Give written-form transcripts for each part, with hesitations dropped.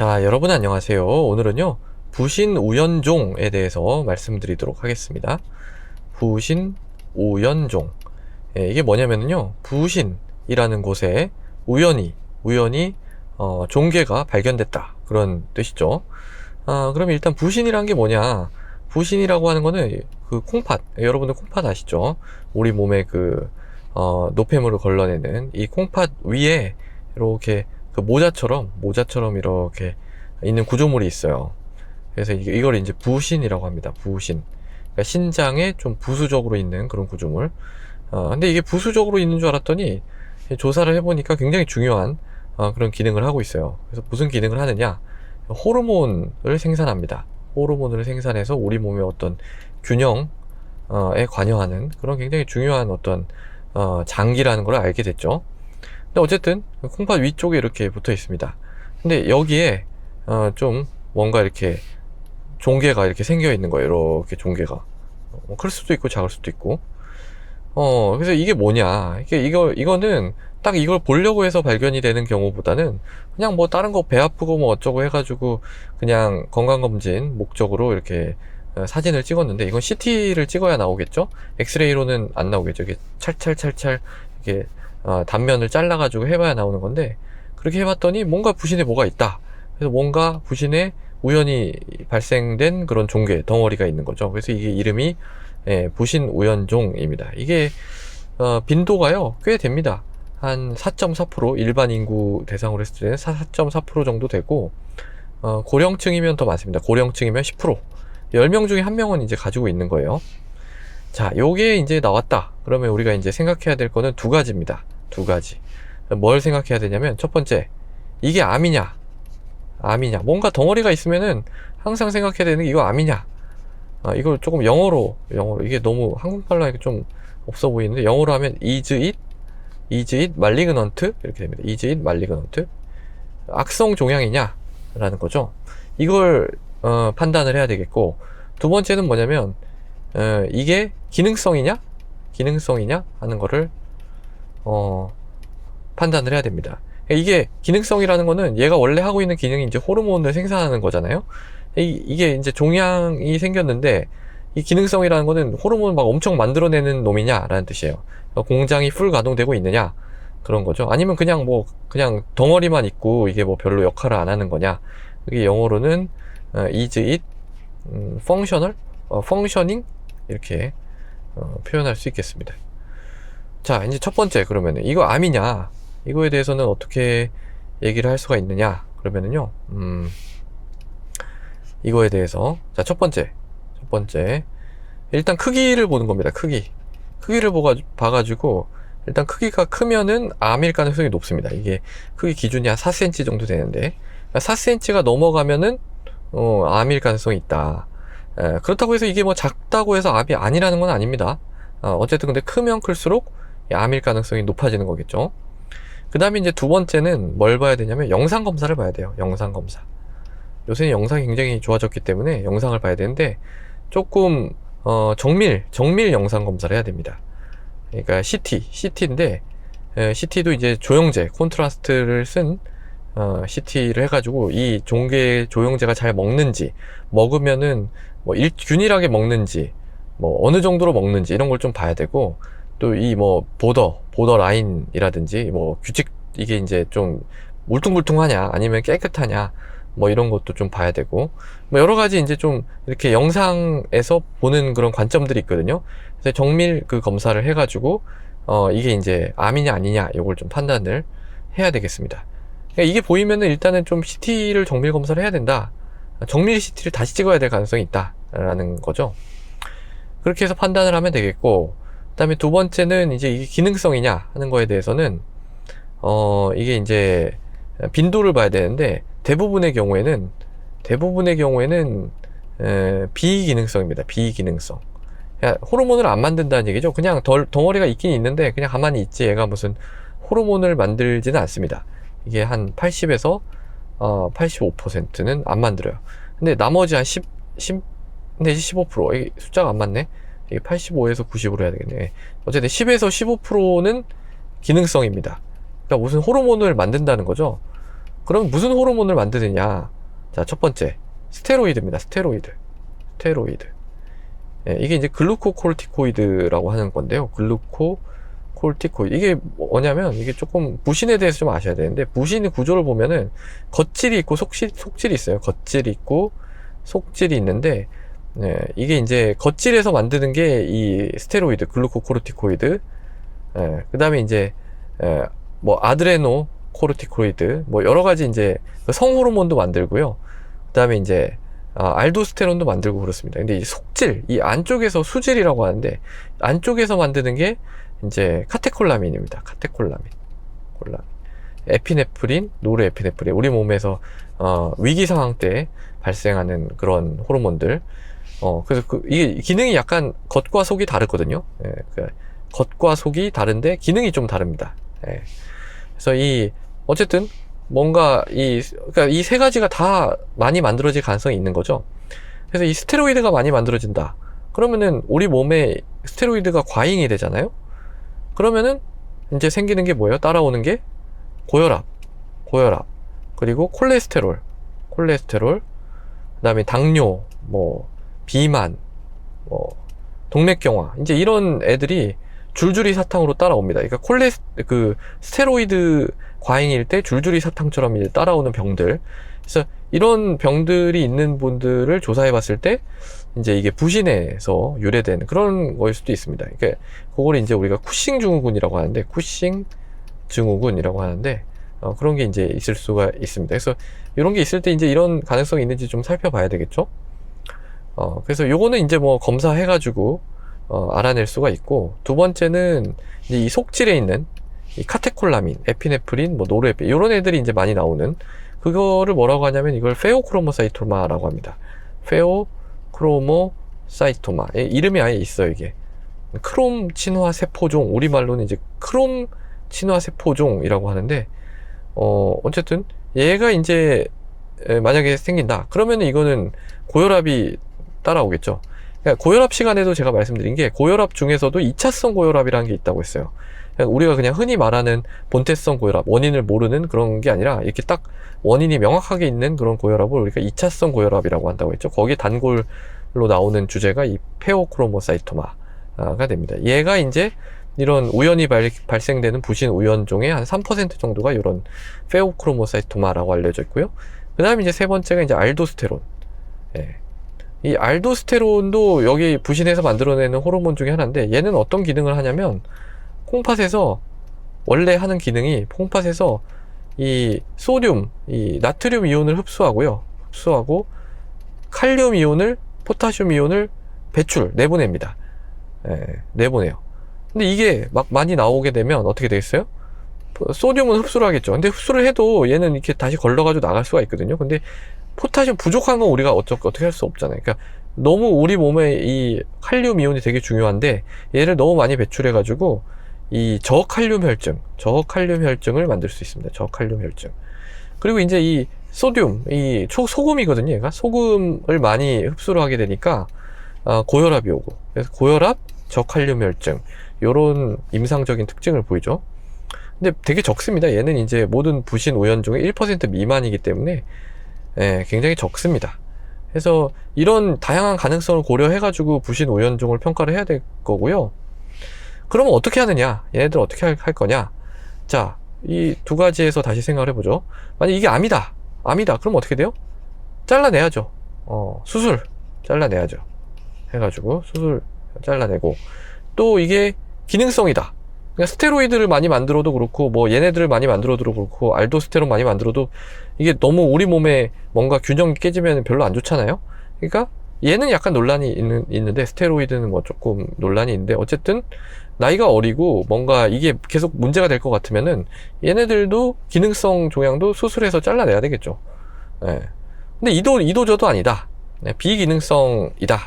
자, 여러분 안녕하세요. 오늘은요, 부신우연종에 대해서 말씀드리도록 하겠습니다. 부신우연종. 이게 뭐냐면요, 부신이라는 곳에 우연히 종괴가 발견됐다. 그런 뜻이죠. 그러면 일단 부신이란 게 뭐냐? 부신이라고 하는 거는 그 콩팥, 여러분들 콩팥 아시죠? 우리 몸에 노폐물을 걸러내는 이 콩팥 위에 이렇게 그 모자처럼 이렇게 있는 구조물이 있어요. 그래서 이걸 이제 부신이라고 합니다. 부신. 그러니까 신장에 좀 부수적으로 있는 그런 구조물. 근데 이게 부수적으로 있는 줄 알았더니 조사를 해보니까 굉장히 중요한 그런 기능을 하고 있어요. 그래서 무슨 기능을 하느냐? 호르몬을 생산합니다. 호르몬을 생산해서 우리 몸의 어떤 균형에 관여하는 그런 굉장히 중요한 어떤 장기라는 걸 알게 됐죠. 근데 어쨌든 콩팥 위쪽에 이렇게 붙어 있습니다. 근데 여기에 좀 뭔가 이렇게 종괴가 이렇게 생겨 있는 거예요. 이렇게 종괴가 클 수도 있고 작을 수도 있고. 그래서 이게 뭐냐? 이거는 딱 이걸 보려고 해서 발견이 되는 경우보다는 그냥 뭐 다른 거 배 아프고 뭐 어쩌고 해가지고 그냥 건강검진 목적으로 이렇게 사진을 찍었는데, 이건 CT를 찍어야 나오겠죠? 엑스레이로는 안 나오겠죠. 이게 찰찰찰찰 이게 단면을 잘라가지고 해봐야 나오는 건데, 그렇게 해봤더니 뭔가 부신에 뭐가 있다. 그래서 뭔가 부신에 우연히 발생된 그런 종괴 덩어리가 있는 거죠. 그래서 이게 이름이 부신우연종입니다. 이게 빈도가요 꽤 됩니다. 한 4.4%, 일반 인구 대상으로 했을 때는 4.4% 정도 되고, 고령층이면 더 많습니다. 고령층이면 10%, 10명 중에 1명은 이제 가지고 있는 거예요. 자, 요게 이제 나왔다. 그러면 우리가 이제 생각해야 될 거는 두 가지입니다. 두 가지. 뭘 생각해야 되냐면, 첫 번째, 이게 암이냐? 뭔가 덩어리가 있으면은 항상 생각해야 되는 게 이거 암이냐? 이걸 조금 영어로, 이게 너무 한국말로 하니까 좀 없어 보이는데, 영어로 하면 is it malignant? 이렇게 됩니다. is it malignant? 악성 종양이냐? 라는 거죠. 이걸 판단을 해야 되겠고, 두 번째는 뭐냐면, 이게 기능성이냐 하는 거를 판단을 해야 됩니다. 이게 기능성이라는 거는 얘가 원래 하고 있는 기능이 이제 호르몬을 생산하는 거잖아요. 이게 이제 종양이 생겼는데, 이 기능성이라는 거는 호르몬을 막 엄청 만들어내는 놈이냐 라는 뜻이에요. 공장이 풀 가동되고 있느냐, 그런 거죠. 아니면 그냥 덩어리만 있고 이게 뭐 별로 역할을 안 하는 거냐. 이게 영어로는 is it functional? functioning? 이렇게 표현할 수 있겠습니다. 자, 이제 첫 번째, 그러면 이거 암이냐, 이거에 대해서는 어떻게 얘기를 할 수가 있느냐, 그러면은요, 이거에 대해서, 자, 첫 번째, 일단 크기를 보는 겁니다. 크기를 봐가지고, 일단 크기가 크면은 암일 가능성이 높습니다. 이게 크기 기준이 한 4cm 정도 되는데, 4cm가 넘어가면은 암일 가능성이 있다. 그렇다고 해서 이게 뭐 작다고 해서 암이 아니라는 건 아닙니다. 어쨌든 근데 크면 클수록 암일 가능성이 높아지는 거겠죠. 그 다음에 이제 두 번째는 뭘 봐야 되냐면 영상 검사를 봐야 돼요. 영상 검사. 요새는 영상이 굉장히 좋아졌기 때문에 영상을 봐야 되는데, 조금 정밀 영상 검사를 해야 됩니다. 그러니까 CT인데, CT도 이제 조영제, 콘트라스트를 쓴 CT를 해가지고 이 종괴 조영제가 잘 먹는지, 먹으면은 뭐 균일하게 먹는지, 뭐 어느 정도로 먹는지 이런 걸 좀 봐야 되고, 또 이 뭐 보더 라인이라든지 뭐 규칙, 이게 이제 좀 울퉁불퉁하냐 아니면 깨끗하냐, 뭐 이런 것도 좀 봐야 되고, 뭐 여러 가지 이제 좀 이렇게 영상에서 보는 그런 관점들이 있거든요. 그래서 정밀 검사를 해가지고 이게 이제 암이냐 아니냐 이걸 좀 판단을 해야 되겠습니다. 그러니까 이게 보이면은 일단은 좀 CT를 정밀 검사를 해야 된다. 정밀 CT를 다시 찍어야 될 가능성이 있다라는 거죠. 그렇게 해서 판단을 하면 되겠고, 그 다음에 두 번째는 이제 이게 기능성이냐 하는 거에 대해서는 이게 이제 빈도를 봐야 되는데, 대부분의 경우에는 비기능성입니다. 비기능성. 호르몬을 안 만든다는 얘기죠. 그냥 덩어리가 있긴 있는데 그냥 가만히 있지, 얘가 무슨 호르몬을 만들지는 않습니다. 이게 한 80에서 85%는 안 만들어요. 근데 나머지 한 10 내지 15%, 이게 숫자가 안 맞네. 이게 85에서 90으로 해야 되겠네. 어쨌든 10에서 15%는 기능성입니다. 그러니까 무슨 호르몬을 만든다는 거죠. 그럼 무슨 호르몬을 만드느냐? 자, 첫 번째 스테로이드입니다. 스테로이드. 예, 이게 이제 글루코콜티코이드라고 하는 건데요. 글루코콜티코이드. 이게 뭐냐면, 이게 조금 부신에 대해서 좀 아셔야 되는데, 부신의 구조를 보면은 겉질이 있고 속질이 있어요. 겉질이 있고 속질이 있는데, 예, 이게 이제 겉질에서 만드는 게 이 스테로이드, 글루코콜티코이드. 예, 그 다음에 이제 뭐 아드레노코르티코이드, 뭐 여러 가지 이제 성호르몬도 만들고요. 그 다음에 이제 알도스테론도 만들고 그렇습니다. 근데 이 속질, 이 안쪽에서 수질이라고 하는데, 안쪽에서 만드는 게 이제 카테콜라민입니다. 카테콜라민. 에피네프린, 노르에피네프린. 우리 몸에서 위기 상황 때 발생하는 그런 호르몬들. 그래서 이게 기능이 약간 겉과 속이 다르거든요. 예, 겉과 속이 다른데 기능이 좀 다릅니다. 예. 그래서 어쨌든 뭔가 그러니까 이 세 가지가 다 많이 만들어질 가능성이 있는 거죠. 그래서 이 스테로이드가 많이 만들어진다. 그러면은 우리 몸에 스테로이드가 과잉이 되잖아요. 그러면은 이제 생기는 게 뭐예요? 따라오는 게 고혈압, 그리고 콜레스테롤, 그다음에 당뇨, 뭐 비만, 뭐 동맥경화, 이제 이런 애들이 줄줄이 사탕으로 따라옵니다. 그러니까 스테로이드 과잉일 때 줄줄이 사탕처럼 이제 따라오는 병들. 그래서 이런 병들이 있는 분들을 조사해 봤을 때 이제 이게 부신에서 유래된 그런 거일 수도 있습니다. 그러니까 그걸 이제 우리가 쿠싱 증후군이라고 하는데, 그런 게 이제 있을 수가 있습니다. 그래서 이런 게 있을 때 이제 이런 가능성이 있는지 좀 살펴봐야 되겠죠. 그래서 요거는 이제 뭐 검사해가지고 알아낼 수가 있고, 두 번째는 이제 이 속질에 있는 이 카테콜라민, 에피네프린, 뭐 노르에피, 이런 애들이 이제 많이 나오는, 그거를 뭐라고 하냐면 이걸 페오크로모사이토마라고 합니다. 페오크로모사이토마. 이름이 아예 있어요, 이게. 크롬 친화 세포종, 우리말로는 이제 크롬 친화 세포종이라고 하는데, 어쨌든 얘가 이제 만약에 생긴다. 그러면 이거는 고혈압이 따라오겠죠. 그러니까 고혈압 시간에도 제가 말씀드린 게, 고혈압 중에서도 2차성 고혈압이라는 게 있다고 했어요. 그러니까 우리가 그냥 흔히 말하는 본태성 고혈압, 원인을 모르는 그런 게 아니라, 이렇게 딱 원인이 명확하게 있는 그런 고혈압을 우리가 2차성 고혈압이라고 한다고 했죠. 거기에 단골로 나오는 주제가 이 페오크로모사이토마가 됩니다. 얘가 이제 이런 우연히 발생되는 부신 우연종의 한 3% 정도가 이런 페오크로모사이토마라고 알려져 있고요. 그 다음에 이제 세 번째가 이제 알도스테론. 예. 이 알도스테론도 여기 부신에서 만들어내는 호르몬 중에 하나인데, 얘는 어떤 기능을 하냐면, 콩팥에서 원래 하는 기능이, 콩팥에서 이 소듐, 이 나트륨 이온을 흡수하고 칼륨 이온을, 포타슘 이온을 내보냅니다. 예, 내보내요. 근데 이게 막 많이 나오게 되면 어떻게 되겠어요? 소듐은 흡수를 하겠죠. 근데 흡수를 해도 얘는 이렇게 다시 걸러가지고 나갈 수가 있거든요. 근데 포타슘 부족한 건 우리가 어떻게 할 수 없잖아요. 그러니까 너무 우리 몸에 이 칼륨 이온이 되게 중요한데, 얘를 너무 많이 배출해가지고 이 저칼륨 혈증을 만들 수 있습니다. 저칼륨 혈증. 그리고 이제 이 소듐, 이 소금이거든요. 얘가 소금을 많이 흡수를 하게 되니까 고혈압이 오고, 그래서 고혈압, 저칼륨 혈증, 요런 임상적인 특징을 보이죠. 근데 되게 적습니다. 얘는 이제 모든 부신 우연종의 1% 미만이기 때문에 굉장히 적습니다. 그래서 이런 다양한 가능성을 고려해가지고 부신 우연종을 평가를 해야 될 거고요. 그러면 어떻게 하느냐? 얘네들 어떻게 할 거냐? 자, 이 두 가지에서 다시 생각을 해보죠. 만약 이게 암이다. 그럼 어떻게 돼요? 잘라내야죠. 수술 잘라내야죠. 해가지고 수술 잘라내고, 또 이게 기능성이다. 그러니까 스테로이드를 많이 만들어도 그렇고, 뭐 얘네들을 많이 만들어도 그렇고, 알도스테론 많이 만들어도 이게 너무 우리 몸에 뭔가 균형이 깨지면 별로 안 좋잖아요. 그러니까 얘는 약간 논란이 있는데, 스테로이드는 뭐 조금 논란이 있는데, 어쨌든 나이가 어리고 뭔가 이게 계속 문제가 될 것 같으면은 얘네들도 기능성 종양도 수술해서 잘라내야 되겠죠. 예. 근데 이도저도 아니다. 비기능성이다.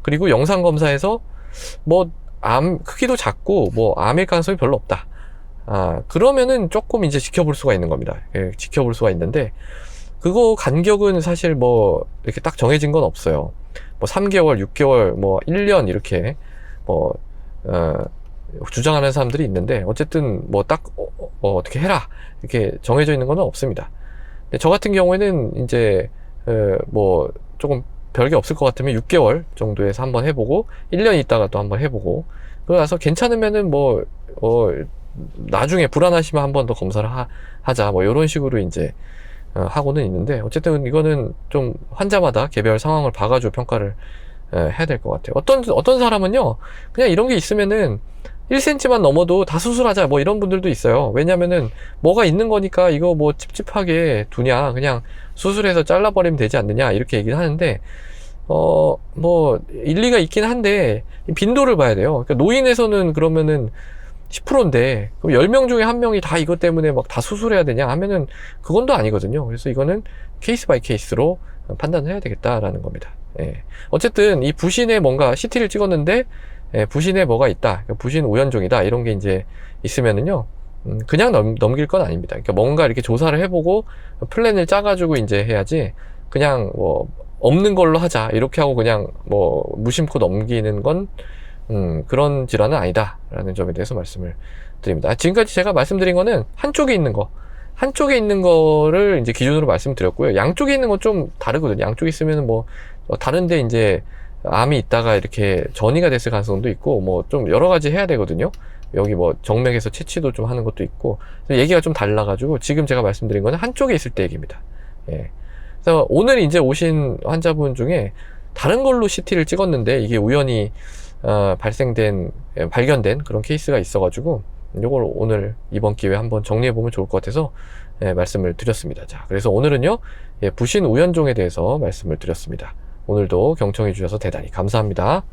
그리고 영상 검사에서 뭐 암 크기도 작고 뭐 암일 가능성이 별로 없다. 그러면은 조금 이제 지켜볼 수가 있는 겁니다. 예, 지켜볼 수가 있는데, 그거 간격은 사실 뭐 이렇게 딱 정해진 건 없어요. 뭐 3개월, 6개월, 뭐 1년 이렇게 뭐 주장하는 사람들이 있는데, 어쨌든 뭐 딱 어떻게 해라 이렇게 정해져 있는 건 없습니다. 근데 저 같은 경우에는 이제 뭐 조금 별게 없을 것 같으면 6개월 정도에서 한번 해보고 1년 있다가 또 한번 해보고 그러고 나서 괜찮으면은 뭐 나중에 불안하시면 한 번 더 검사를 하자 뭐 이런 식으로 이제 하고는 있는데, 어쨌든 이거는 좀 환자마다 개별 상황을 봐가지고 평가를 해야 될 것 같아요. 어떤 사람은요 그냥 이런 게 있으면은 1cm만 넘어도 다 수술하자 뭐 이런 분들도 있어요. 왜냐면은 뭐가 있는 거니까 이거 뭐 찝찝하게 두냐, 그냥 수술해서 잘라버리면 되지 않느냐 이렇게 얘기를 하는데, 뭐 일리가 있긴 한데 빈도를 봐야 돼요. 그러니까 노인에서는 그러면은 10%인데 그럼 10명 중에 1명이 다 이것 때문에 막 다 수술해야 되냐 하면은 그건 또 아니거든요. 그래서 이거는 케이스 바이 케이스로 판단을 해야 되겠다라는 겁니다. 예. 어쨌든 이 부신에 뭔가 CT를 찍었는데 부신에 뭐가 있다, 부신 우연종이다 이런 게 이제 있으면은요 그냥 넘길 건 아닙니다. 그러니까 뭔가 이렇게 조사를 해보고 플랜을 짜가지고 이제 해야지, 그냥 뭐 없는 걸로 하자 이렇게 하고 그냥 뭐 무심코 넘기는 건 그런 질환은 아니다 라는 점에 대해서 말씀을 드립니다. 지금까지 제가 말씀드린 거는 한쪽에 있는 거를 이제 기준으로 말씀드렸고요. 양쪽에 있는 건 좀 다르거든요. 양쪽에 있으면 뭐 다른데 이제 암이 있다가 이렇게 전이가 됐을 가능성도 있고 뭐 좀 여러 가지 해야 되거든요. 여기 뭐 정맥에서 채취도 좀 하는 것도 있고, 얘기가 좀 달라가지고 지금 제가 말씀드린 거는 한쪽에 있을 때 얘기입니다. 예. 그래서 오늘 이제 오신 환자분 중에 다른 걸로 CT를 찍었는데 이게 우연히 발견된 그런 케이스가 있어가지고 이걸 오늘 이번 기회에 한번 정리해보면 좋을 것 같아서 말씀을 드렸습니다. 자, 그래서 오늘은요 부신 우연종에 대해서 말씀을 드렸습니다. 오늘도 경청해 주셔서 대단히 감사합니다.